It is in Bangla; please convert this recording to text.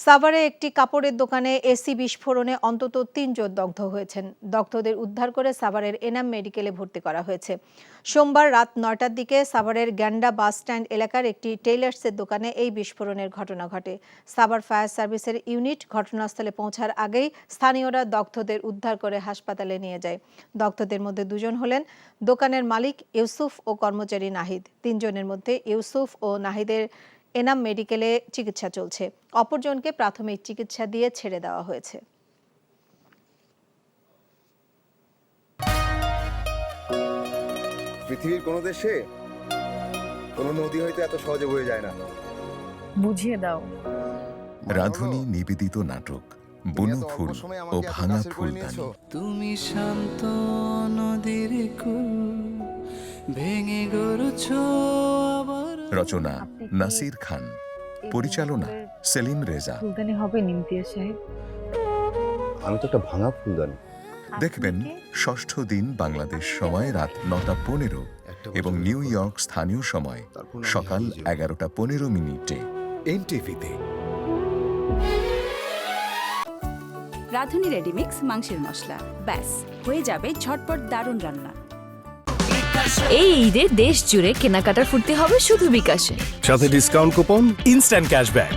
সাভারে একটি কাপড়ের দোকানে এসি বিস্ফোরণে অন্তত ৩ জন দগ্ধ হয়েছেন। দগ্ধদের উদ্ধার করে সাভারের এনাম মেডিকেলে ভর্তি করা হয়েছে। সোমবার রাত ৯টার দিকে সাভারের গ্যান্ডা বাস স্ট্যান্ড এলাকার একটি টেইলার্সের দোকানে এই বিস্ফোরণের ঘটনা ঘটে। সাভার ফায়ার সার্ভিসের ইউনিট ঘটনাস্থলে পৌঁছার আগেই স্থানীয়রা দগ্ধদের উদ্ধার করে হাসপাতালে নিয়ে যায়। দগ্ধদের মধ্যে ২ জন হলেন দোকানের মালিক ইউসুফ ও কর্মচারী নাহিদ। ৩ জনের মধ্যে ইউসুফ ও নাহিদের এনাম মেডিকেলে চিকিৎসা চলছে। অপরজনকে প্রাথমিক চিকিৎসা দিয়ে ছেড়ে দেওয়া হয়েছে। পৃথিবীর কোনো দেশে কোনো নদী হয়তো এত সহজে বয়ে যায় না। বুঝিয়ে দাও। রাধুনী নিবেদিত নাটক বনফুল ও ভাঙা ফুলদানি। তুমি শান্ত নদীর কুল ভেঙে গড়ছো আবার। রচনা নাসির খান, পরিচালনা সেলিম রেজা। ফুলদানি হবে নিমতিয়া সাহেব। আমি তো একটা ভাঙা ফুলদানি। দেখবেন ষষ্ঠ দিন বাংলাদেশ সময় রাত ৯টা ১৫ এবং নিউ ইয়র্ক স্থানীয় সময় সকাল ১১টা ১৫ এনটিভিতে। রাঁধুনি রেডিমিক্স মাংসের মশলা, ব্যাস হয়ে যাবে ঝটপট দারুণ রান্না। এই ঈদে দেশ জুড়ে কেনাকাটার ফুর্তি হবে শুধু বিকাশে। সাথে ডিসকাউন্ট কুপন, ইনস্ট্যান্ট ক্যাশব্যাক।